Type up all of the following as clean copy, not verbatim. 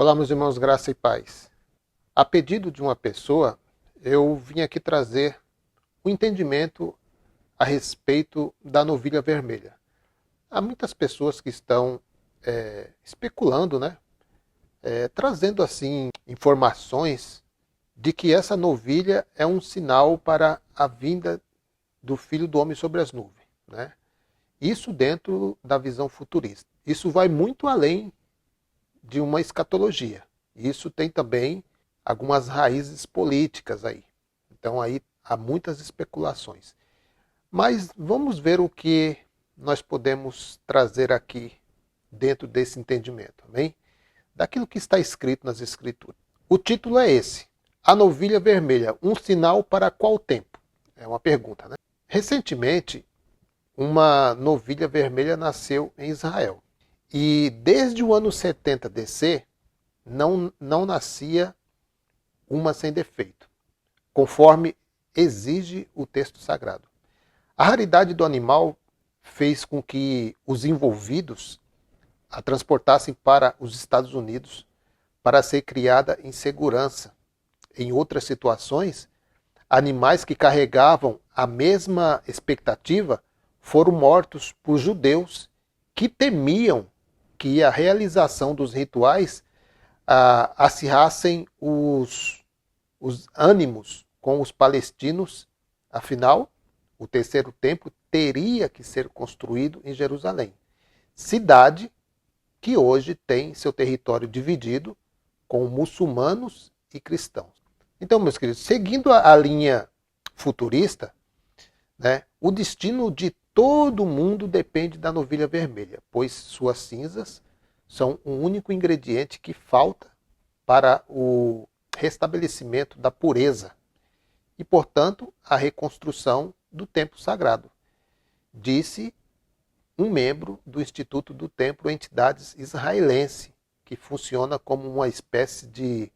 Olá, meus irmãos, graça e paz. A pedido de uma pessoa, eu vim aqui trazer o entendimento a respeito da novilha vermelha. Há muitas pessoas que estão especulando, né? Trazendo assim informações de que essa novilha é um sinal para a vinda do Filho do Homem sobre as nuvens, né? Isso dentro da visão futurista. Isso vai muito além de uma escatologia. Isso tem também algumas raízes políticas aí. Então aí há muitas especulações. Mas vamos ver o que nós podemos trazer aqui dentro desse entendimento, amém? Daquilo que está escrito nas Escrituras. O título é esse: A Novilha Vermelha, um sinal para qual tempo? É uma pergunta, né? Recentemente, uma novilha vermelha nasceu em Israel. E desde o ano 70 DC, não nascia uma sem defeito, conforme exige o texto sagrado. A raridade do animal fez com que os envolvidos a transportassem para os Estados Unidos para ser criada em segurança. Em outras situações, animais que carregavam a mesma expectativa foram mortos por judeus que temiam que a realização dos rituais acirrassem os ânimos com os palestinos. Afinal, o terceiro templo teria que ser construído em Jerusalém, cidade que hoje tem seu território dividido com muçulmanos e cristãos. Então, meus queridos, seguindo a linha futurista, né, o destino de todo mundo depende da novilha vermelha, pois suas cinzas são o único ingrediente que falta para o restabelecimento da pureza e, portanto, a reconstrução do templo sagrado, disse um membro do Instituto do Templo Entidades Israelense, que funciona como uma espécie de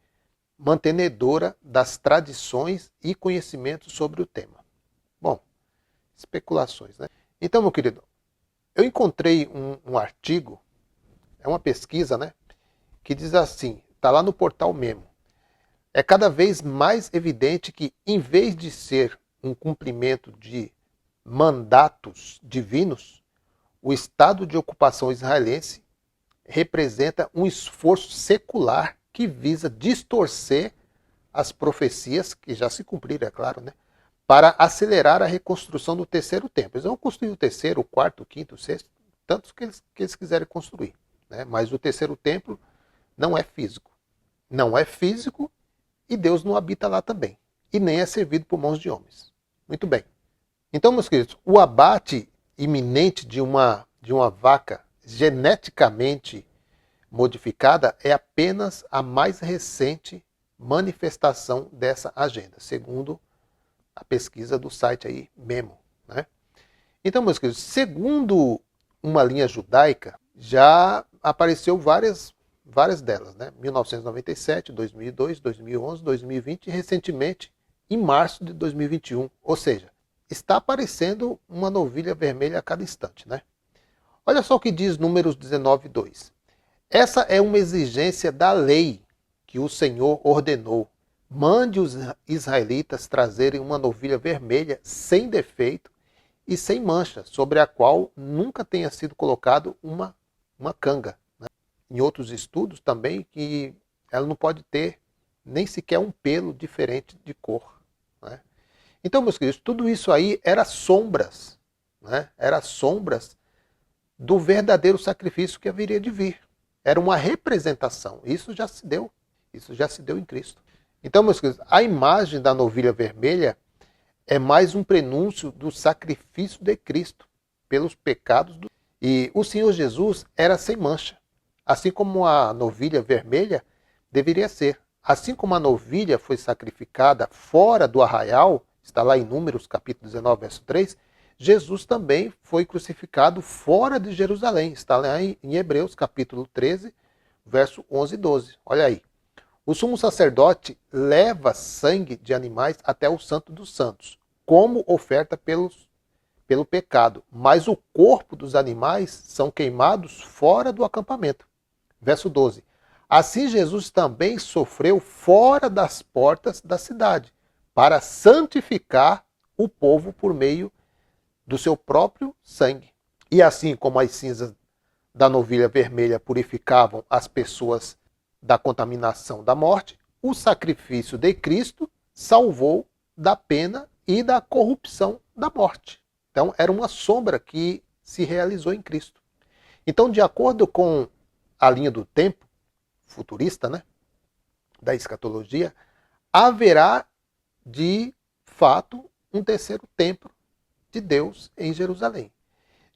mantenedora das tradições e conhecimentos sobre o tema. Bom, especulações, né? Então, meu querido, eu encontrei um artigo, é uma pesquisa, né, que diz assim, está lá no portal Memo. É cada vez mais evidente que, em vez de ser um cumprimento de mandatos divinos, o estado de ocupação israelense representa um esforço secular que visa distorcer as profecias, que já se cumpriram, é claro, né, para acelerar a reconstrução do terceiro templo. Eles vão construir o terceiro, o quarto, o quinto, o sexto, tantos que eles quiserem construir, né? Mas o terceiro templo não é físico. Não é físico e Deus não habita lá também. E nem é servido por mãos de homens. Muito bem. Então, meus queridos, o abate iminente de uma vaca geneticamente modificada é apenas a mais recente manifestação dessa agenda, segundo a pesquisa do site aí, Memo, né? Então, meus queridos, segundo uma linha judaica, já apareceu várias delas, né? 1997, 2002, 2011, 2020 e recentemente em março de 2021. Ou seja, está aparecendo uma novilha vermelha a cada instante, né? Olha só o que diz Números 19:2. Essa é uma exigência da lei que o Senhor ordenou. Mande os israelitas trazerem uma novilha vermelha sem defeito e sem mancha, sobre a qual nunca tenha sido colocado uma canga. Né? Em outros estudos também que ela não pode ter nem sequer um pelo diferente de cor. Né? Então, meus queridos, tudo isso aí era sombras, né? Era sombras do verdadeiro sacrifício que haveria de vir. Era uma representação. Isso já se deu. Isso já se deu em Cristo. Então, meus queridos, a imagem da novilha vermelha é mais um prenúncio do sacrifício de Cristo pelos pecados. E o Senhor Jesus era sem mancha. Assim como a novilha vermelha deveria ser. Assim como a novilha foi sacrificada fora do arraial, está lá em Números capítulo 19, verso 3, Jesus também foi crucificado fora de Jerusalém. Está lá em Hebreus capítulo 13, verso 11 e 12. Olha aí. O sumo sacerdote leva sangue de animais até o Santo dos Santos, como oferta pelo pecado, mas o corpo dos animais são queimados fora do acampamento. Verso 12. Assim Jesus também sofreu fora das portas da cidade, para santificar o povo por meio do seu próprio sangue. E assim como as cinzas da novilha vermelha purificavam as pessoas da contaminação da morte, o sacrifício de Cristo salvou da pena e da corrupção da morte. Então, era uma sombra que se realizou em Cristo. Então, de acordo com a linha do tempo futurista, né, da escatologia, haverá de fato um terceiro templo de Deus em Jerusalém.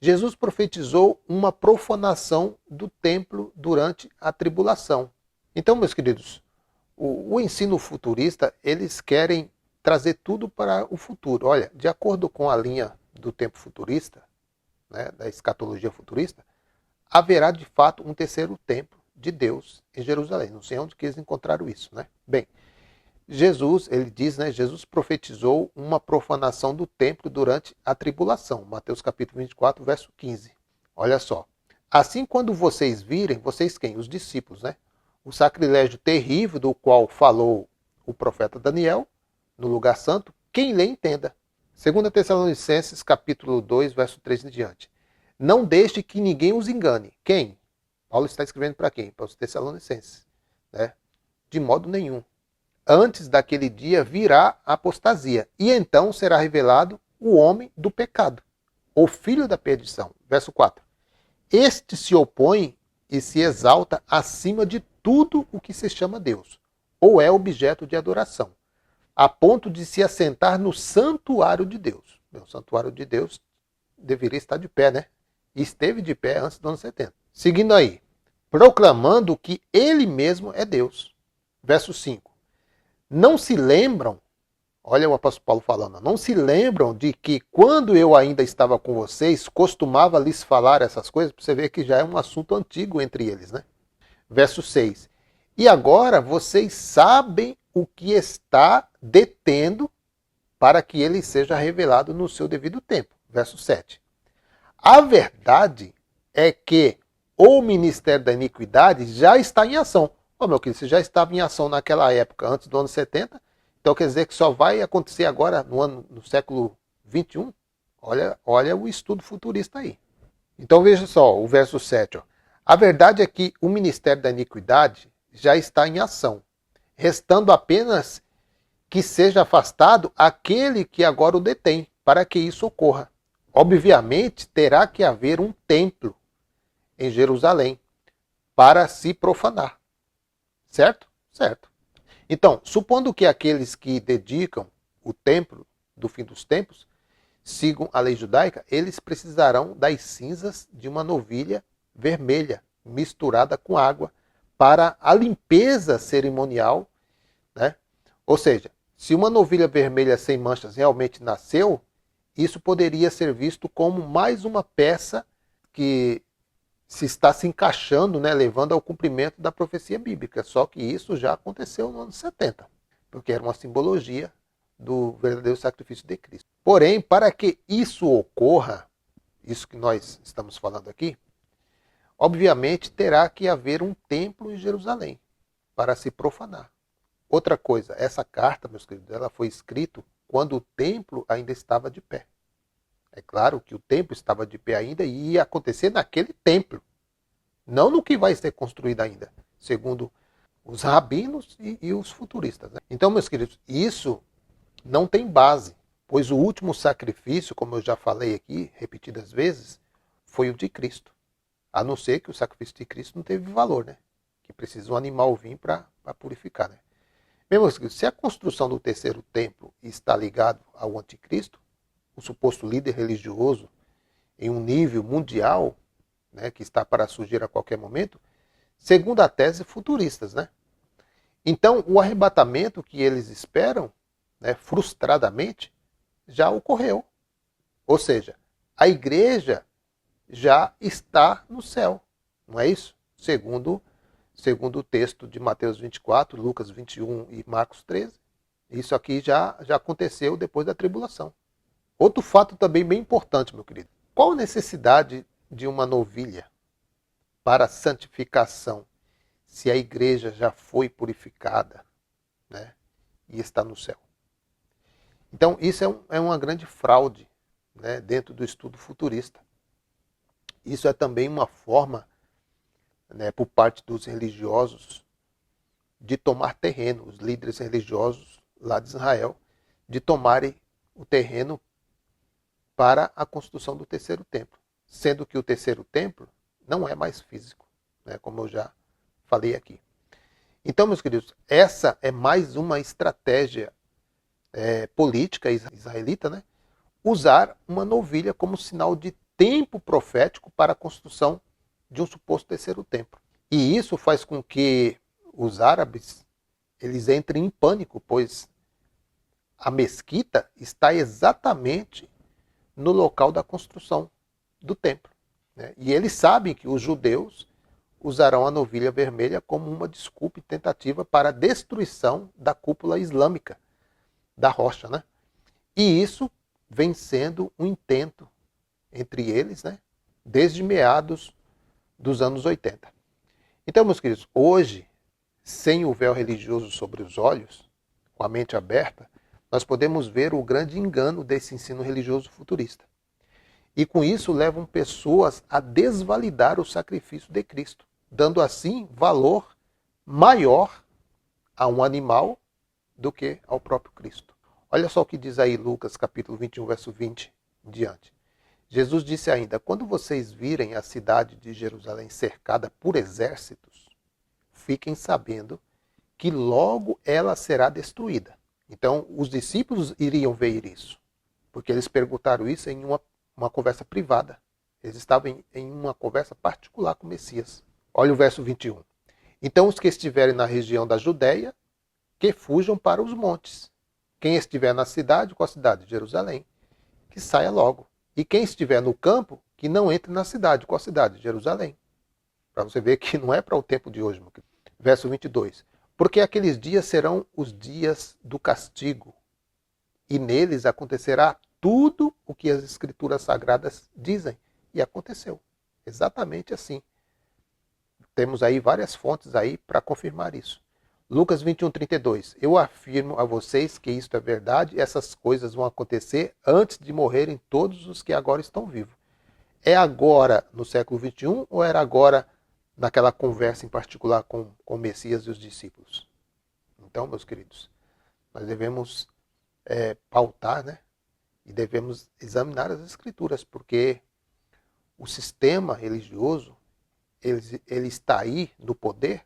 Jesus profetizou uma profanação do templo durante a tribulação. Então, meus queridos, o ensino futurista, eles querem trazer tudo para o futuro. Olha, de acordo com a linha do tempo futurista, né, da escatologia futurista, haverá de fato um terceiro templo de Deus em Jerusalém. Não sei onde que eles encontraram isso, né? Bem, Jesus, ele diz, né, Jesus profetizou uma profanação do templo durante a tribulação. Mateus capítulo 24, verso 15. Olha só. Assim, quando vocês virem, vocês quem? Os discípulos, né? O sacrilégio terrível do qual falou o profeta Daniel, no lugar santo, quem lê entenda. 2 Tessalonicenses capítulo 2, verso 3 em diante. Não deixe que ninguém os engane. Quem? Paulo está escrevendo para quem? Para os Tessalonicenses. Né? De modo nenhum. Antes daquele dia virá a apostasia, e então será revelado o homem do pecado, o filho da perdição. Verso 4. Este se opõe e se exalta acima de tudo o que se chama Deus, ou é objeto de adoração, a ponto de se assentar no santuário de Deus. O santuário de Deus deveria estar de pé, né? E esteve de pé antes do ano 70. Seguindo aí, proclamando que ele mesmo é Deus. Verso 5. Não se lembram, olha o apóstolo Paulo falando, não se lembram de que quando eu ainda estava com vocês, costumava lhes falar essas coisas, para você ver que já é um assunto antigo entre eles, né? Verso 6. E agora vocês sabem o que está detendo para que ele seja revelado no seu devido tempo. Verso 7. A verdade é que o ministério da iniquidade já está em ação. Meu querido, se já estava em ação naquela época, antes do ano 70, então quer dizer que só vai acontecer agora no século 21? Olha o estudo futurista aí. Então veja só, o verso 7. Ó. A verdade é que o ministério da iniquidade já está em ação, restando apenas que seja afastado aquele que agora o detém, para que isso ocorra. Obviamente, terá que haver um templo em Jerusalém para se profanar. Certo? Certo. Então, supondo que aqueles que dedicam o templo do fim dos tempos sigam a lei judaica, eles precisarão das cinzas de uma novilha vermelha misturada com água para a limpeza cerimonial, né? Ou seja, se uma novilha vermelha sem manchas realmente nasceu, isso poderia ser visto como mais uma peça que se está se encaixando, né, levando ao cumprimento da profecia bíblica. Só que isso já aconteceu no ano 70, porque era uma simbologia do verdadeiro sacrifício de Cristo. Porém, para que isso ocorra, isso que nós estamos falando aqui, obviamente terá que haver um templo em Jerusalém para se profanar. Outra coisa, essa carta, meus queridos, ela foi escrita quando o templo ainda estava de pé. É claro que o templo estava de pé ainda e ia acontecer naquele templo, não no que vai ser construído ainda, segundo os rabinos e os futuristas. Né? Então, meus queridos, isso não tem base, pois o último sacrifício, como eu já falei aqui repetidas vezes, foi o de Cristo. A não ser que o sacrifício de Cristo não teve valor, né? Que precisa um animal vir para purificar. Né? Meus queridos, se a construção do terceiro templo está ligado ao anticristo, o suposto líder religioso em um nível mundial, né, que está para surgir a qualquer momento, segundo a tese futuristas. Né? Então, o arrebatamento que eles esperam, né, frustradamente, já ocorreu. Ou seja, a igreja já está no céu. Não é isso? Segundo o texto de Mateus 24, Lucas 21 e Marcos 13. Isso aqui já aconteceu depois da tribulação. Outro fato também bem importante, meu querido. Qual a necessidade de uma novilha para a santificação, se a igreja já foi purificada, né, e está no céu. Então, isso é uma grande fraude, né, dentro do estudo futurista. Isso é também uma forma, né, por parte dos religiosos de tomar terreno, os líderes religiosos lá de Israel, de tomarem o terreno para a construção do terceiro templo, sendo que o terceiro templo não é mais físico, né, como eu já falei aqui. Então, meus queridos, essa é mais uma estratégia política israelita, né, usar uma novilha como sinal de tempo profético para a construção de um suposto terceiro templo. E isso faz com que os árabes eles entrem em pânico, pois a mesquita está exatamente no local da construção do templo, né? E eles sabem que os judeus usarão a novilha vermelha como uma desculpa e tentativa para a destruição da cúpula islâmica da rocha, né? E isso vem sendo um intento entre eles, né, desde meados dos anos 80. Então, meus queridos, hoje, sem o véu religioso sobre os olhos, com a mente aberta, nós podemos ver o grande engano desse ensino religioso futurista. E com isso levam pessoas a desvalidar o sacrifício de Cristo, dando assim valor maior a um animal do que ao próprio Cristo. Olha só o que diz aí Lucas capítulo 21, verso 20 em diante. Jesus disse ainda: quando vocês virem a cidade de Jerusalém cercada por exércitos, fiquem sabendo que logo ela será destruída. Então, os discípulos iriam ver isso, porque eles perguntaram isso em uma conversa privada. Eles estavam em uma conversa particular com o Messias. Olha o verso 21. Então, os que estiverem na região da Judéia, que fujam para os montes. Quem estiver na cidade, qual a cidade? Jerusalém, que saia logo. E quem estiver no campo, que não entre na cidade. Qual a cidade? Jerusalém. Para você ver que não é para o tempo de hoje. Verso 22. Porque aqueles dias serão os dias do castigo, e neles acontecerá tudo o que as escrituras sagradas dizem. E aconteceu. Exatamente assim. Temos aí várias fontes aí para confirmar isso. Lucas 21, 32. Eu afirmo a vocês que isto é verdade, essas coisas vão acontecer antes de morrerem todos os que agora estão vivos. É agora no século 21 ou era agora naquela conversa em particular com o Messias e os discípulos? Então, meus queridos, nós devemos pautar, né? E devemos examinar as escrituras, porque o sistema religioso ele está aí no poder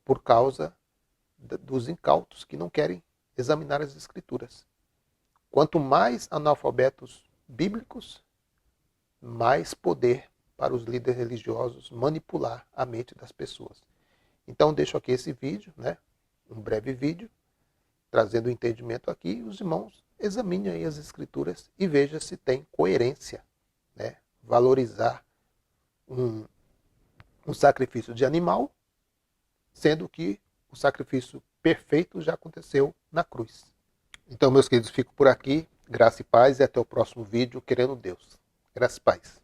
por causa dos incautos que não querem examinar as escrituras. Quanto mais analfabetos bíblicos, mais poder para os líderes religiosos manipular a mente das pessoas. Então deixo aqui esse vídeo, né? Um breve vídeo, trazendo o entendimento aqui. Os irmãos examinem aí as escrituras e vejam se tem coerência, né? Valorizar um sacrifício de animal, sendo que o sacrifício perfeito já aconteceu na cruz. Então, meus queridos, fico por aqui. Graça e paz e até o próximo vídeo, querendo Deus. Graça e paz.